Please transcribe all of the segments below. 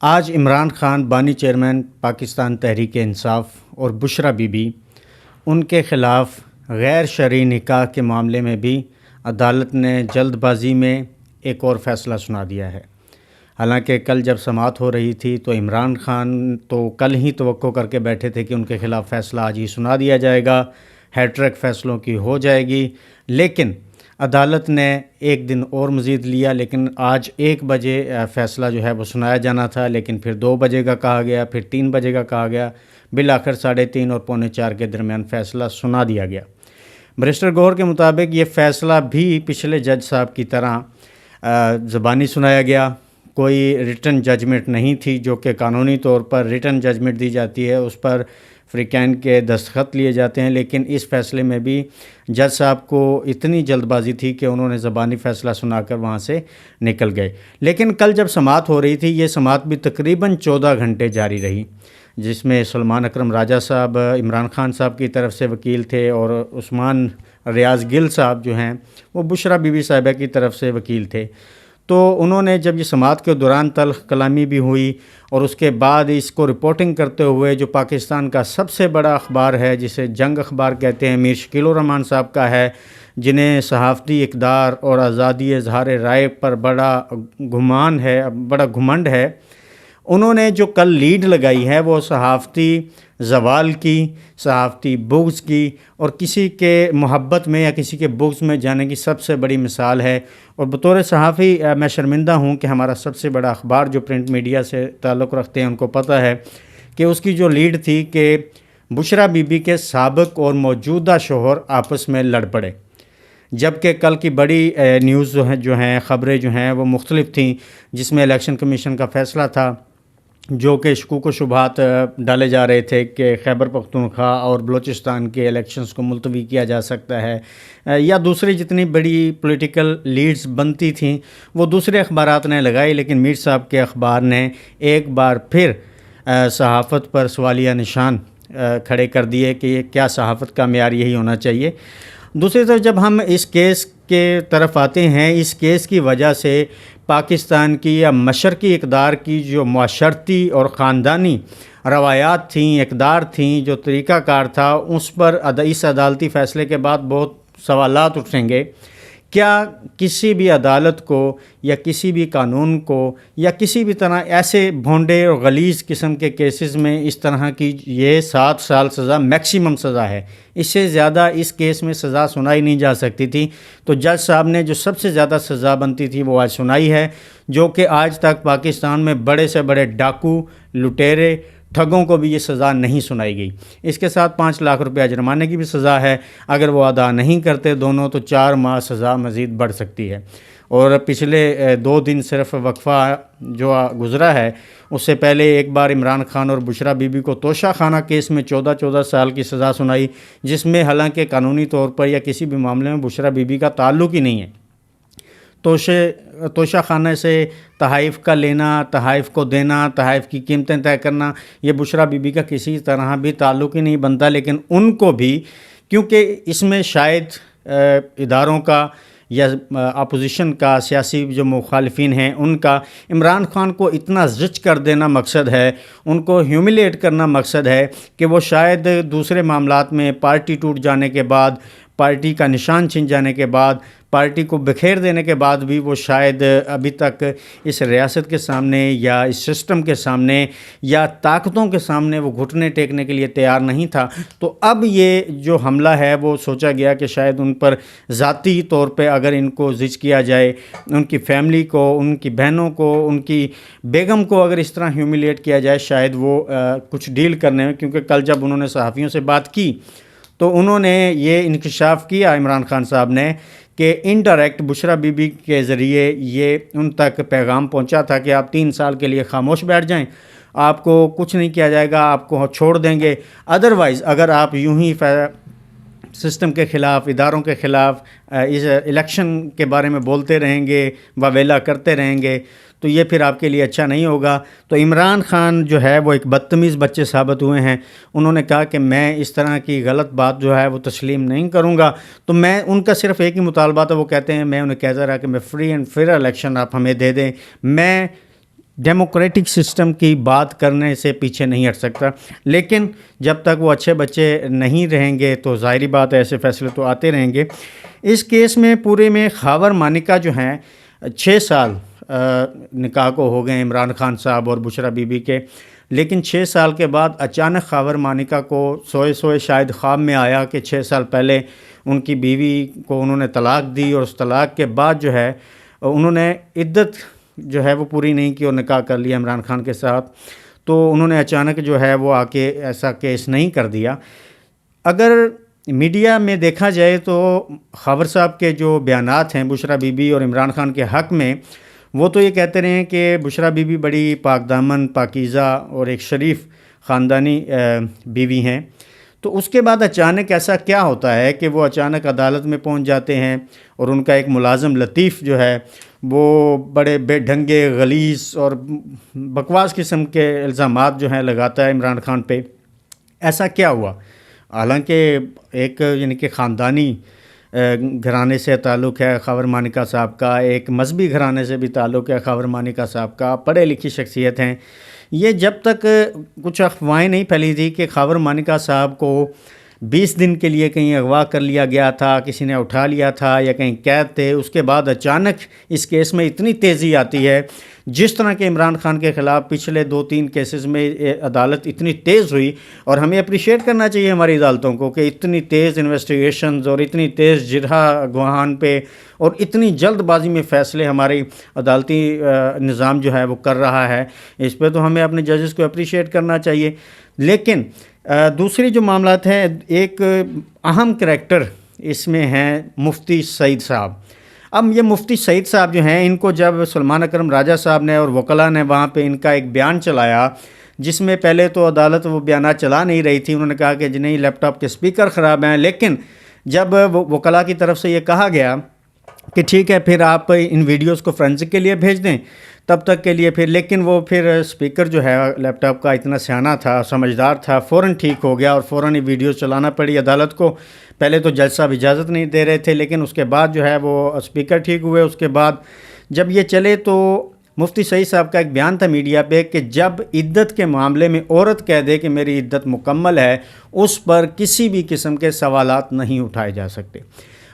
آج عمران خان بانی چیئرمین پاکستان تحریک انصاف اور بشرا بی بی ان کے خلاف غیر شرعی نکاح کے معاملے میں بھی عدالت نے جلد بازی میں ایک اور فیصلہ سنا دیا ہے۔ حالانکہ کل جب سماعت ہو رہی تھی تو عمران خان تو کل ہی توقع کر کے بیٹھے تھے کہ ان کے خلاف فیصلہ آج ہی سنا دیا جائے گا، ہیڈ ٹریک فیصلوں کی ہو جائے گی، لیکن عدالت نے ایک دن اور مزید لیا۔ لیکن آج 1 بجے فیصلہ جو ہے وہ سنایا جانا تھا، لیکن پھر 2 بجے کا کہا گیا، پھر 3 بجے کا کہا گیا، بالآخر 3:30 اور 3:45 کے درمیان فیصلہ سنا دیا گیا۔ بیرسٹر گوہر کے مطابق یہ فیصلہ بھی پچھلے جج صاحب کی طرح زبانی سنایا گیا، کوئی ریٹن ججمنٹ نہیں تھی، جو کہ قانونی طور پر ریٹن ججمنٹ دی جاتی ہے، اس پر فریقین کے دستخط لیے جاتے ہیں، لیکن اس فیصلے میں بھی جج صاحب کو اتنی جلد بازی تھی کہ انہوں نے زبانی فیصلہ سنا کر وہاں سے نکل گئے۔ لیکن کل جب سماعت ہو رہی تھی، یہ سماعت بھی تقریباً 14 گھنٹے جاری رہی، جس میں سلمان اکرم راجہ صاحب عمران خان صاحب کی طرف سے وکیل تھے، اور عثمان ریاض گل صاحب جو ہیں وہ بشرا بی بی صاحبہ کی طرف سے وکیل تھے۔ تو انہوں نے جب یہ سماعت کے دوران تلخ کلامی بھی ہوئی، اور اس کے بعد اس کو رپورٹنگ کرتے ہوئے جو پاکستان کا سب سے بڑا اخبار ہے، جسے جنگ اخبار کہتے ہیں، میر شکیل الرحمان صاحب کا ہے، جنہیں صحافتی اقدار اور آزادی اظہار رائے پر بڑا گمان ہے، بڑا گھمنڈ ہے، انہوں نے جو کل لیڈ لگائی ہے وہ صحافتی زوال کی، صحافتی بغض کی، اور کسی کے محبت میں یا کسی کے بغض میں جانے کی سب سے بڑی مثال ہے۔ اور بطور صحافی میں شرمندہ ہوں کہ ہمارا سب سے بڑا اخبار جو پرنٹ میڈیا سے تعلق رکھتے ہیں ان کو پتہ ہے کہ اس کی جو لیڈ تھی کہ بشرا بی بی کے سابق اور موجودہ شوہر آپس میں لڑ پڑے، جبکہ کل کی بڑی نیوز جو ہیں خبریں جو ہیں وہ مختلف تھیں، جس میں الیکشن کمیشن کا فیصلہ تھا، جو کہ شکوک و شبہات ڈالے جا رہے تھے کہ خیبر پختونخوا اور بلوچستان کے الیکشنز کو ملتوی کیا جا سکتا ہے، یا دوسری جتنی بڑی پولیٹیکل لیڈز بنتی تھیں وہ دوسرے اخبارات نے لگائی، لیکن میر صاحب کے اخبار نے ایک بار پھر صحافت پر سوالیہ نشان کھڑے کر دیے کہ یہ کیا صحافت کا معیار یہی ہونا چاہیے۔ دوسری طرف جب ہم اس کیس کے طرف آتے ہیں، اس کیس کی وجہ سے پاکستان کی یا مشرقی اقدار کی جو معاشرتی اور خاندانی روایات تھیں، اقدار تھیں، جو طریقہ کار تھا، اس پر اس عدالتی فیصلے کے بعد بہت سوالات اٹھیں گے۔ کیا کسی بھی عدالت کو یا کسی بھی قانون کو یا کسی بھی طرح ایسے بھونڈے اور غلیظ قسم کے کیسز میں اس طرح کی یہ 7 سال سزا میکسیمم سزا ہے، اس سے زیادہ اس کیس میں سزا سنائی نہیں جا سکتی تھی؟ تو جج صاحب نے جو سب سے زیادہ سزا بنتی تھی وہ آج سنائی ہے، جو کہ آج تک پاکستان میں بڑے سے بڑے ڈاکو، لٹیرے، ٹھگوں کو بھی یہ سزا نہیں سنائی گئی۔ اس کے ساتھ 5 لاکھ روپیہ جرمانے کی بھی سزا ہے، اگر وہ ادا نہیں کرتے دونوں تو 4 ماہ سزا مزید بڑھ سکتی ہے۔ اور پچھلے 2 دن صرف وقفہ جو گزرا ہے، اس سے پہلے ایک بار عمران خان اور بشرا بی بی کو توشہ خانہ کیس میں 14 سال کی سزا سنائی، جس میں حالانکہ قانونی طور پر یا کسی بھی معاملے میں بشرا بی بی کا تعلق ہی نہیں ہے۔ توشہ خانہ سے تحائف کا لینا، تحائف کو دینا، تحائف کی قیمتیں طے کرنا، یہ بشرا بی بی کا کسی طرح بھی تعلق ہی نہیں بنتا، لیکن ان کو بھی، کیونکہ اس میں شاید اداروں کا یا اپوزیشن کا، سیاسی جو مخالفین ہیں ان کا عمران خان کو اتنا زچ کر دینا مقصد ہے، ان کو ہیوملیٹ کرنا مقصد ہے کہ وہ شاید دوسرے معاملات میں پارٹی ٹوٹ جانے کے بعد، پارٹی کا نشان چھن جانے کے بعد، پارٹی کو بکھیر دینے کے بعد بھی وہ شاید ابھی تک اس ریاست کے سامنے یا اس سسٹم کے سامنے یا طاقتوں کے سامنے وہ گھٹنے ٹیکنے کے لیے تیار نہیں تھا۔ تو اب یہ جو حملہ ہے وہ سوچا گیا کہ شاید ان پر ذاتی طور پہ اگر ان کو زچ کیا جائے، ان کی فیملی کو، ان کی بہنوں کو، ان کی بیگم کو اگر اس طرح ہیوملیٹ کیا جائے، شاید وہ کچھ ڈیل کرنے میں، کیونکہ کل جب انہوں نے صحافیوں سے بات کی تو انہوں نے یہ انکشاف کیا عمران خان صاحب نے کہ انڈائریکٹ بشرا بی بی کے ذریعے یہ ان تک پیغام پہنچا تھا کہ آپ 3 سال کے لیے خاموش بیٹھ جائیں، آپ کو کچھ نہیں کیا جائے گا، آپ کو چھوڑ دیں گے، ادروائز اگر آپ یوں ہی سسٹم کے خلاف، اداروں کے خلاف، اس الیکشن کے بارے میں بولتے رہیں گے، واویلا کرتے رہیں گے، تو یہ پھر آپ کے لیے اچھا نہیں ہوگا۔ تو عمران خان جو ہے وہ ایک بدتمیز بچے ثابت ہوئے ہیں، انہوں نے کہا کہ میں اس طرح کی غلط بات جو ہے وہ تسلیم نہیں کروں گا۔ تو میں ان کا صرف ایک ہی مطالبہ تھا، وہ کہتے ہیں، میں انہیں کہتا رہا کہ میں فری اینڈ فیئر الیکشن آپ ہمیں دے دیں، میں ڈیموکریٹک سسٹم کی بات کرنے سے پیچھے نہیں ہٹ سکتا، لیکن جب تک وہ اچھے بچے نہیں رہیں گے تو ظاہری بات ہے ایسے فیصلے تو آتے رہیں گے۔ اس کیس میں پورے میں خاور مانیکا جو ہیں 6 سال نکاح کو ہو گئے عمران خان صاحب اور بشرا بی بی کے، لیکن 6 سال کے بعد اچانک خاور مانیکا کو سوئے شاید خواب میں آیا کہ 6 سال پہلے ان کی بیوی کو انہوں نے طلاق دی، اور اس طلاق کے بعد جو ہے انہوں نے عدت جو ہے وہ پوری نہیں کی اور نکاح کر لیا عمران خان کے ساتھ۔ تو انہوں نے اچانک جو ہے وہ آ کے ایسا کیس نہیں کر دیا۔ اگر میڈیا میں دیکھا جائے تو خاور صاحب کے جو بیانات ہیں بشرا بی بی اور عمران خان کے حق میں، وہ تو یہ کہتے رہے ہیں کہ بشرا بی بی بڑی پاک دامن، پاکیزہ اور ایک شریف خاندانی بیوی ہیں۔ تو اس کے بعد اچانک ایسا کیا ہوتا ہے کہ وہ اچانک عدالت میں پہنچ جاتے ہیں، اور ان کا ایک ملازم لطیف جو ہے وہ بڑے بے ڈھنگے، غلیظ اور بکواس قسم کے الزامات جو ہیں لگاتا ہے عمران خان پہ۔ ایسا کیا ہوا؟ حالانکہ ایک یعنی کہ خاندانی گھرانے سے تعلق ہے خاور مانیکا صاحب کا، ایک مذہبی گھرانے سے بھی تعلق ہے خاور مانیکا صاحب کا، پڑھے لکھی شخصیت ہیں۔ یہ جب تک کچھ افواہیں نہیں پھیلی تھی کہ خاور مانیکا صاحب کو 20 دن کے لیے کہیں اغوا کر لیا گیا تھا، کسی نے اٹھا لیا تھا یا کہیں قید تھے، اس کے بعد اچانک اس کیس میں اتنی تیزی آتی ہے، جس طرح کہ عمران خان کے خلاف پچھلے 2-3 کیسز میں عدالت اتنی تیز ہوئی، اور ہمیں اپریشیٹ کرنا چاہیے ہماری عدالتوں کو کہ اتنی تیز انویسٹیگیشنز اور اتنی تیز جرح گواہان پہ اور اتنی جلد بازی میں فیصلے ہماری عدالتی نظام جو ہے وہ کر رہا ہے۔ اس پہ تو ہمیں اپنے ججز کو اپریشیٹ کرنا چاہیے۔ لیکن دوسری جو معاملات ہیں، ایک اہم کریکٹر اس میں ہیں مفتی سعید صاحب۔ اب یہ مفتی سعید صاحب جو ہیں، ان کو جب سلمان اکرم راجہ صاحب نے اور وکلاء نے وہاں پہ ان کا ایک بیان چلایا، جس میں پہلے تو عدالت وہ بیانات چلا نہیں رہی تھی، انہوں نے کہا کہ نہیں لیپ ٹاپ کے اسپیکر خراب ہیں، لیکن جب وکلاء کی طرف سے یہ کہا گیا کہ ٹھیک ہے پھر آپ ان ویڈیوز کو فرینزک کے لیے بھیج دیں تب تک کے لیے، لیکن وہ پھر اسپیکر جو ہے لیپ ٹاپ کا اتنا سیانہ تھا، سمجھدار تھا، فوراً ٹھیک ہو گیا اور فوراً ہی ویڈیوز چلانا پڑی عدالت کو۔ پہلے تو جج صاحب اجازت نہیں دے رہے تھے، لیکن اس کے بعد جو ہے وہ اسپیکر ٹھیک ہوئے۔ اس کے بعد جب یہ چلے تو مفتی سعید صاحب کا ایک بیان تھا میڈیا پہ کہ جب عدت کے معاملے میں عورت کہہ دے کہ میری عدت مکمل ہے، اس پر کسی بھی قسم کے سوالات نہیں اٹھائے جا سکتے،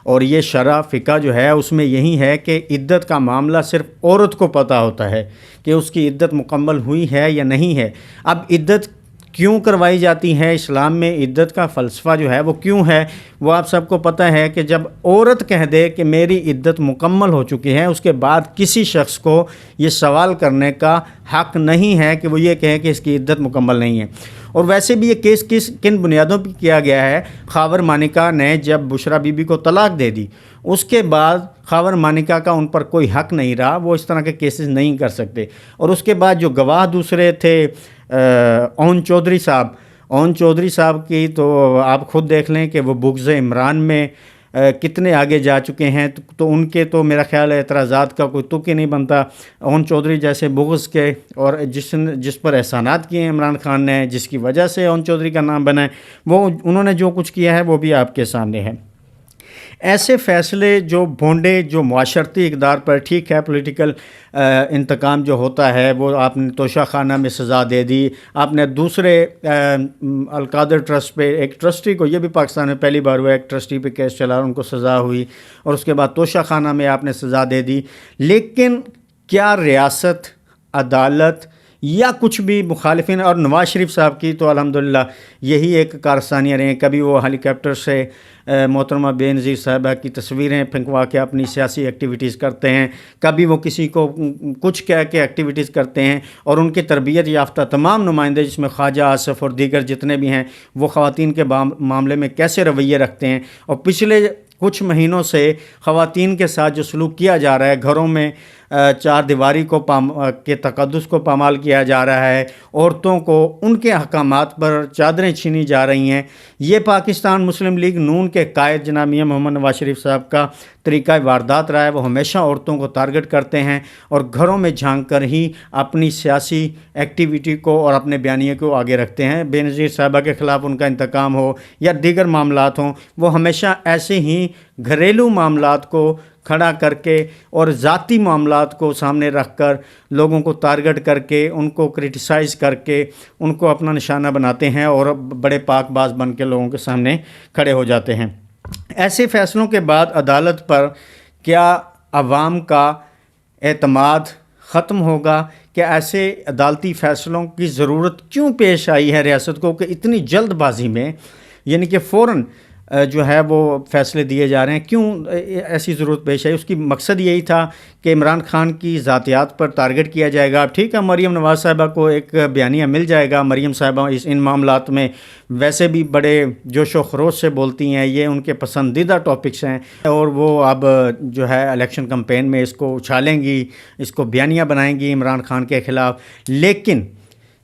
اور یہ شرع فقہ جو ہے اس میں یہی ہے کہ عدت کا معاملہ صرف عورت کو پتہ ہوتا ہے کہ اس کی عدت مکمل ہوئی ہے یا نہیں ہے۔ اب عدت کیوں کروائی جاتی ہے اسلام میں، عدت کا فلسفہ جو ہے وہ کیوں ہے، وہ آپ سب کو پتہ ہے کہ جب عورت کہہ دے کہ میری عدت مکمل ہو چکی ہے، اس کے بعد کسی شخص کو یہ سوال کرنے کا حق نہیں ہے کہ وہ یہ کہے کہ اس کی عدت مکمل نہیں ہے۔ اور ویسے بھی یہ کیس کن بنیادوں پہ کیا گیا ہے؟ خاور مانیکا نے جب بشرا بی بی کو طلاق دے دی، اس کے بعد خاور مانیکا کا ان پر کوئی حق نہیں رہا، وہ اس طرح کے کیسز نہیں کر سکتے۔ اور اس کے بعد جو گواہ دوسرے تھے اون چودھری صاحب کی تو آپ خود دیکھ لیں کہ وہ بغض عمران میں کتنے آگے جا چکے ہیں، تو ان کے تو میرا خیال ہے اعتراضات کا کوئی تک ہی نہیں بنتا۔ اون چودھری جیسے بغض کے اور جس پر احسانات کیے ہیں عمران خان نے، جس کی وجہ سے اون چودھری کا نام بنا ہے، وہ انہوں نے جو کچھ کیا ہے وہ بھی آپ کے سامنے ہے۔ ایسے فیصلے جو بھونڈے، جو معاشرتی اقدار پر، ٹھیک ہے پولیٹیکل انتقام جو ہوتا ہے، وہ آپ نے توشہ خانہ میں سزا دے دی، آپ نے دوسرے القادر ٹرسٹ پہ ایک ٹرسٹی کو، یہ بھی پاکستان میں پہلی بار ہوا، ایک ٹرسٹی پہ کیس چلا، ان کو سزا ہوئی، اور اس کے بعد توشہ خانہ میں آپ نے سزا دے دی۔ لیکن کیا ریاست، عدالت یا کچھ بھی مخالفین، اور نواز شریف صاحب کی تو الحمدللہ یہی ایک کارستانیاں رہیں، کبھی وہ ہیلی کاپٹر سے محترمہ بے نظیر صاحبہ کی تصویریں پھنکوا کے اپنی سیاسی ایکٹیویٹیز کرتے ہیں، کبھی وہ کسی کو کچھ کہہ کے ایکٹیویٹیز کرتے ہیں، اور ان کی تربیت یافتہ تمام نمائندے جس میں خواجہ آصف اور دیگر جتنے بھی ہیں، وہ خواتین کے معاملے میں کیسے رویے رکھتے ہیں، اور پچھلے کچھ مہینوں سے خواتین کے ساتھ جو سلوک کیا جا رہا ہے، گھروں میں چار دیواری کے تقدس کو پامال کیا جا رہا ہے، عورتوں کو ان کے احکامات پر چادریں چھینی جا رہی ہیں، یہ پاکستان مسلم لیگ نون کے قائد جناب میاں محمد نواز شریف صاحب کا طریقہ واردات رہا ہے۔ وہ ہمیشہ عورتوں کو ٹارگٹ کرتے ہیں اور گھروں میں جھانک کر ہی اپنی سیاسی ایکٹیویٹی کو اور اپنے بیانیے کو آگے رکھتے ہیں۔ بے نظیر صاحبہ کے خلاف ان کا انتقام ہو یا دیگر معاملات ہوں، وہ ہمیشہ ایسے ہی گھریلو معاملات کو کھڑا کر کے اور ذاتی معاملات کو سامنے رکھ کر لوگوں کو ٹارگٹ کر کے ان کو کرٹیسائز کر کے ان کو اپنا نشانہ بناتے ہیں اور بڑے پاک باز بن کے لوگوں کے سامنے کھڑے ہو جاتے ہیں۔ ایسے فیصلوں کے بعد عدالت پر کیا عوام کا اعتماد ختم ہوگا؟ کہ ایسے عدالتی فیصلوں کی ضرورت کیوں پیش آئی ہے ریاست کو کہ اتنی جلد بازی میں، یعنی کہ فوراً جو ہے وہ فیصلے دیے جا رہے ہیں؟ کیوں ایسی ضرورت پیش آئی؟ اس کی مقصد یہی تھا کہ عمران خان کی ذاتیات پر ٹارگٹ کیا جائے گا۔ ٹھیک ہے، مریم نواز صاحبہ کو ایک بیانیہ مل جائے گا، مریم صاحبہ ان معاملات میں ویسے بھی بڑے جوش و خروش سے بولتی ہیں، یہ ان کے پسندیدہ ٹاپکس ہیں، اور وہ اب جو ہے الیکشن کمپین میں اس کو اچھالیں گی، اس کو بیانیہ بنائیں گی عمران خان کے خلاف۔ لیکن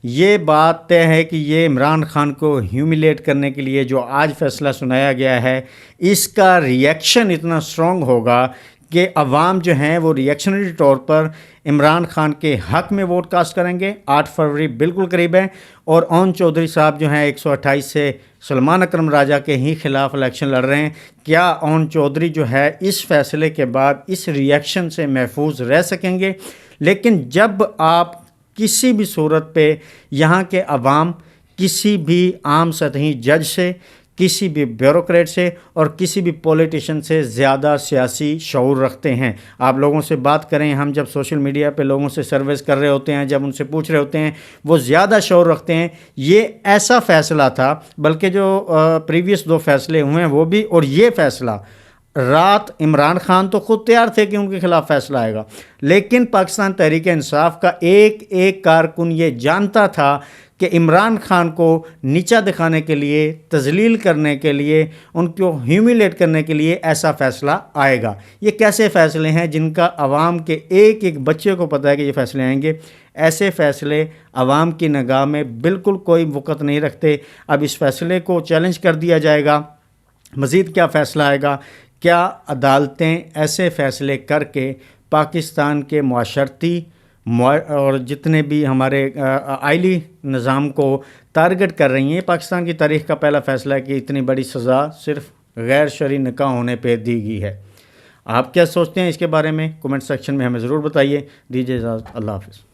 یہ بات طے ہے کہ یہ عمران خان کو ہیوملیٹ کرنے کے لیے جو آج فیصلہ سنایا گیا ہے، اس کا ریئیکشن اتنا اسٹرانگ ہوگا کہ عوام جو ہیں وہ ریئیکشنری طور پر عمران خان کے حق میں ووٹ کاسٹ کریں گے۔ 8 فروری بالکل قریب ہے، اور اون چودھری صاحب جو ہیں 128 سے سلمان اکرم راجہ کے ہی خلاف الیکشن لڑ رہے ہیں۔ کیا اون چودھری جو ہے اس فیصلے کے بعد اس ریئیکشن سے محفوظ رہ سکیں گے؟ لیکن جب آپ کسی بھی صورت پہ یہاں کے عوام کسی بھی عام سطحی جج سے، کسی بھی بیوروکریٹ سے اور کسی بھی پولیٹیشین سے زیادہ سیاسی شعور رکھتے ہیں۔ آپ لوگوں سے بات کریں، ہم جب سوشل میڈیا پہ لوگوں سے سرویز کر رہے ہوتے ہیں، جب ان سے پوچھ رہے ہوتے ہیں، وہ زیادہ شعور رکھتے ہیں۔ یہ ایسا فیصلہ تھا، بلکہ جو پریویس 2 فیصلے ہوئے ہیں وہ بھی، اور یہ فیصلہ رات عمران خان تو خود تیار تھے کہ ان کے خلاف فیصلہ آئے گا، لیکن پاکستان تحریک انصاف کا ایک ایک کارکن یہ جانتا تھا کہ عمران خان کو نیچا دکھانے کے لیے، تذلیل کرنے کے لیے، ان کو ہیوملیٹ کرنے کے لیے ایسا فیصلہ آئے گا۔ یہ کیسے فیصلے ہیں جن کا عوام کے ایک ایک بچے کو پتہ ہے کہ یہ فیصلے آئیں گے؟ ایسے فیصلے عوام کی نگاہ میں بالکل کوئی وقت نہیں رکھتے۔ اب اس فیصلے کو چیلنج کر دیا جائے گا۔ مزید کیا فیصلہ آئے گا؟ کیا عدالتیں ایسے فیصلے کر کے پاکستان کے معاشرتی اور جتنے بھی ہمارے آئلی نظام کو ٹارگٹ کر رہی ہیں؟ پاکستان کی تاریخ کا پہلا فیصلہ ہے کہ اتنی بڑی سزا صرف غیر شرعی نکاح ہونے پہ دی گئی ہے۔ آپ کیا سوچتے ہیں اس کے بارے میں؟ کومنٹ سیکشن میں ہمیں ضرور بتائیے۔ دیجیے اجازت، اللہ حافظ۔